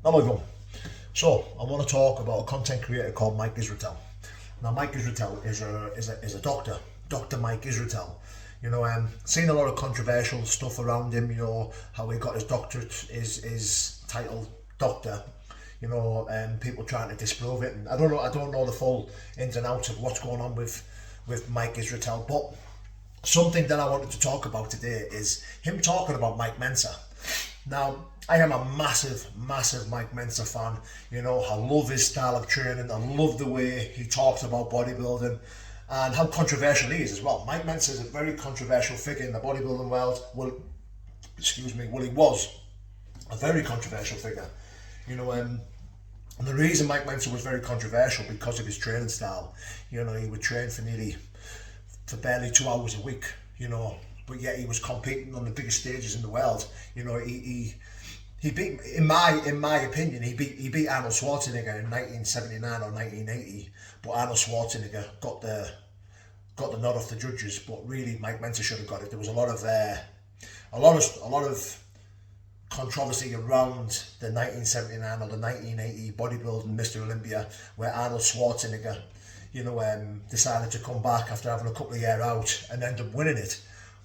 Hello. So I want to talk about a content creator called Mike Israetel. Now Mike Israetel is a doctor, Dr. Mike Israetel. Seen a lot of controversial stuff around him. How he got his doctorate is titled doctor. People trying to disprove it, and I don't know the full ins and outs of what's going on with Mike Israetel. But something that I wanted to talk about today is him talking about Mike Mentzer. Now, I am a massive Mike Mentzer fan. I love his style of training. I love the way he talks about bodybuilding and how controversial he is as well. Mike Mentzer is a very controversial figure in the bodybuilding world. He was a very controversial figure. And the reason Mike Mentzer was very controversial because of his training style. He would train for barely 2 hours a week, but yet he was competing on the biggest stages in the world. He beat, in my opinion, he beat Arnold Schwarzenegger in 1979 or 1980, but Arnold Schwarzenegger got the nod off the judges. But really, Mike Mentzer should have got it. There was a lot of controversy around the 1979 or the 1980 bodybuilding Mr. Olympia, where Arnold Schwarzenegger, decided to come back after having a couple of years out and end up winning it.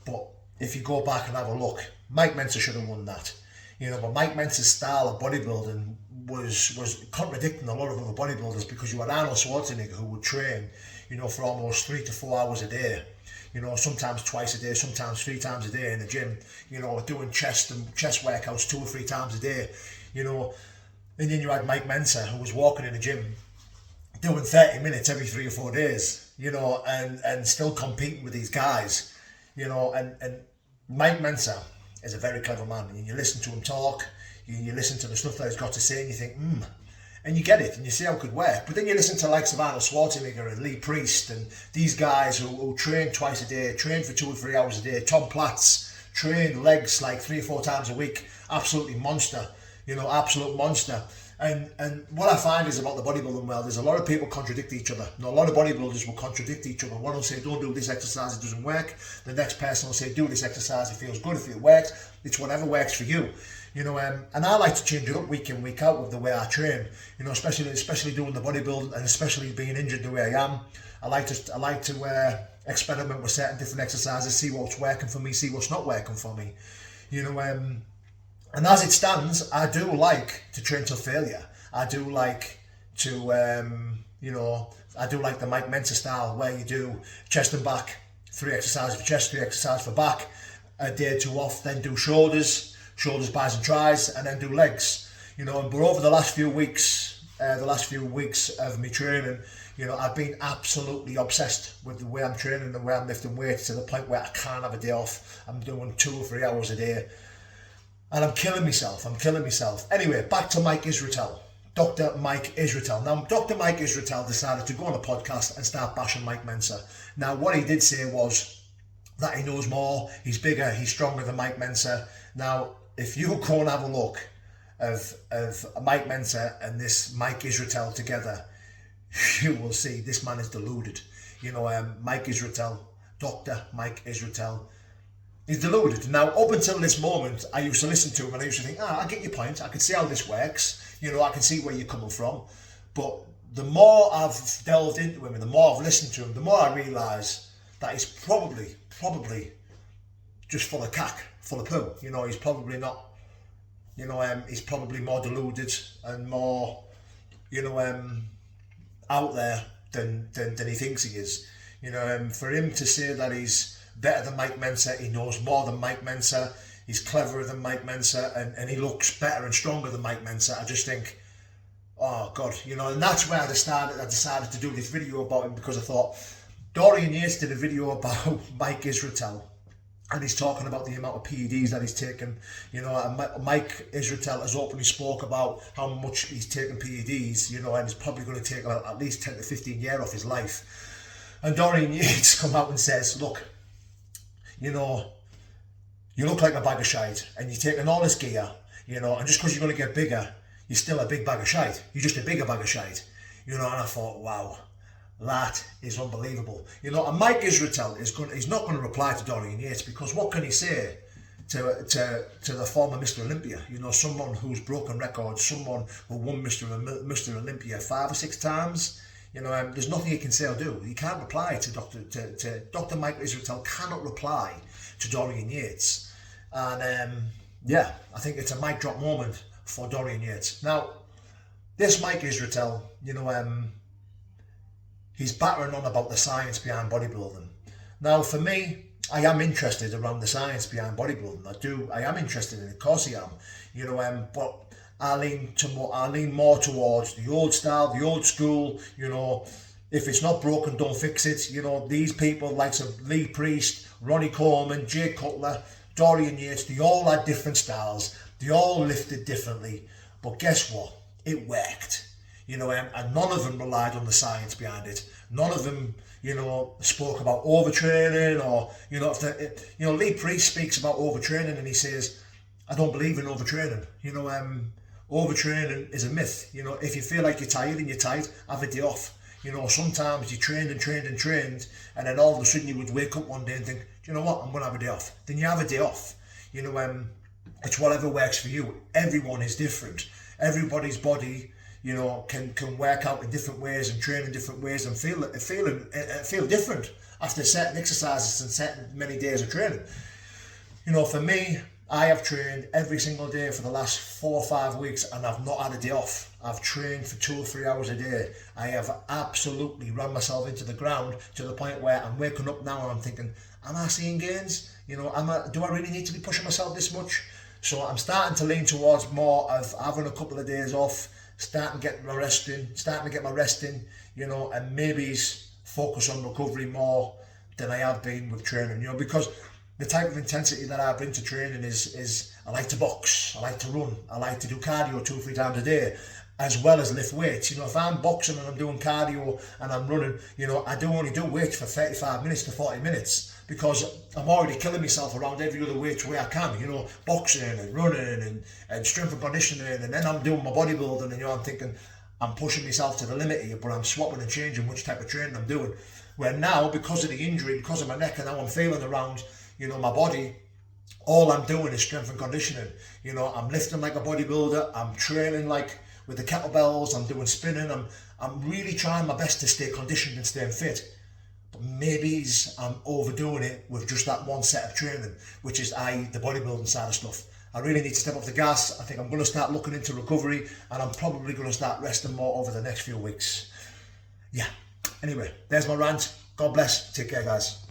But if you go back and have a look, Mike Mentzer should have won that. But Mike Mentzer's style of bodybuilding was contradicting a lot of other bodybuilders, because you had Arnold Schwarzenegger who would train, for almost 3 to 4 hours a day. Sometimes twice a day, sometimes 3 times a day in the gym, doing chest workouts 2 or 3 times a day, and then you had Mike Mentzer who was walking in the gym doing 30 minutes every 3 or 4 days, and still competing with these guys, and Mike Mentzer is a very clever man, and you listen to him talk, you listen to the stuff that he's got to say, and you think, and you get it, and you see how it could work. But then you listen to the likes of Arnold Schwarzenegger and Lee Priest and these guys who train twice a day, train for 2 or 3 hours a day. Tom Platz train legs like 3 or 4 times a week, absolutely monster, absolute monster. And what I find is about the bodybuilding world is a lot of people contradict each other. A lot of bodybuilders will contradict each other. One will say, don't do this exercise, it doesn't work. The next person will say, do this exercise, it feels good, if it works, it's whatever works for you. And I like to change it up week in, week out with the way I train. Especially doing the bodybuilding, and especially being injured the way I am. I like to experiment with certain different exercises, see what's working for me, see what's not working for me. And as it stands, I do like to train to failure. I do like to, I do like the Mike Mentzer style, where you do chest and back, 3 exercises for chest, 3 exercises for back, a day or 2 off, then do shoulders, buys and tries, and then do legs. But over the last few weeks of me training, I've been absolutely obsessed with the way I'm training, the way I'm lifting weights, to the point where I can't have a day off. I'm doing 2 or 3 hours a day. And I'm killing myself. Anyway, back to Mike Israetel. Dr. Mike Israetel. Now, Dr. Mike Israetel decided to go on a podcast and start bashing Mike Mentzer. Now, what he did say was that he knows more, he's bigger, he's stronger than Mike Mentzer. Now, if you go and have a look of Mike Mentzer and this Mike Israetel together, you will see this man is deluded. Mike Israetel, Dr. Mike Israetel, he's deluded. Now, up until this moment, I used to listen to him and I used to think, I get your point. I can see how this works. I can see where you're coming from. But the more I've delved into him and the more I've listened to him, the more I realise that he's probably just full of cack, full of poo. He's probably not, he's probably more deluded and more, out there than he thinks he is. For him to say that he's better than Mike Mentzer, he knows more than Mike Mentzer, he's cleverer than Mike Mentzer, and he looks better and stronger than Mike Mentzer, I just think, oh God, and that's where I decided to do this video about him, because I thought, Dorian Yates did a video about Mike Israetel, and he's talking about the amount of PEDs that he's taken, and Mike Israetel has openly spoke about how much he's taken PEDs, and he's probably going to take at least 10 to 15 years off his life. And Dorian Yates come out and says, look, you look like a bag of shite, and you're taking all this gear, and just because you're going to get bigger, you're still a big bag of shite. You're just a bigger bag of shite, and I thought, wow, that is unbelievable. And Mike Israetel he's not going to reply to Dorian Yates, because what can he say to the former Mr. Olympia, you know, someone who's broken records, someone who won Mr. Olympia 5 or 6 times. You know, there's nothing he can say or do. He can't reply to Dr. Michael Israetel cannot reply to Dorian Yates. And yeah, I think it's a mic drop moment for Dorian Yates. Now, this Mike Israetel, you know, he's battering on about the science behind bodybuilding. Now, for me, I am interested around the science behind bodybuilding. I am interested in it, of course I am. You know, but I lean more towards the old style, the old school. You know, if it's not broken, don't fix it. You know, these people like Lee Priest, Ronnie Coleman, Jay Cutler, Dorian Yates, they all had different styles. They all lifted differently. But guess what? It worked. You know, and none of them relied on the science behind it. None of them, you know, spoke about overtraining or, you know, Lee Priest speaks about overtraining and he says, I don't believe in overtraining. You know, overtraining is a myth. You know, if you feel like you're tired and you're tight, have a day off. You know, sometimes you trained and then all of a sudden you would wake up one day and think, do you know what, I'm going to have a day off. Then you have a day off. You know, it's whatever works for you. Everyone is different. Everybody's body, you know, can work out in different ways and train in different ways and feel different after certain exercises and certain many days of training. You know, for me, I have trained every single day for the last 4 or 5 weeks and I've not had a day off. I've trained for 2 or 3 hours a day. I have absolutely run myself into the ground to the point where I'm waking up now and I'm thinking, am I seeing gains? You know, do I really need to be pushing myself this much? So I'm starting to lean towards more of having a couple of days off, starting to get my rest in, you know, and maybe focus on recovery more than I have been with training, you know, because the type of intensity that I bring to training is I like to box, I like to run, I like to do cardio 2 or 3 times a day, as well as lift weights. You know, if I'm boxing and I'm doing cardio and I'm running, you know, I do only do weights for 35 minutes to 40 minutes because I'm already killing myself around every other weight way I can, you know, boxing and running and strength and conditioning, and then I'm doing my bodybuilding and, you know, I'm thinking I'm pushing myself to the limit here, but I'm swapping and changing which type of training I'm doing. Where now, because of the injury, because of my neck and how I'm feeling around, you know, my body, all I'm doing is strength and conditioning. You know, I'm lifting like a bodybuilder, I'm training like with the kettlebells, I'm doing spinning, I'm really trying my best to stay conditioned and stay fit. But maybe I'm overdoing it with just that one set of training, which is the bodybuilding side of stuff. I really need to step off the gas. I think I'm going to start looking into recovery and I'm probably going to start resting more over the next few weeks. Yeah. Anyway, there's my rant. God bless. Take care, guys.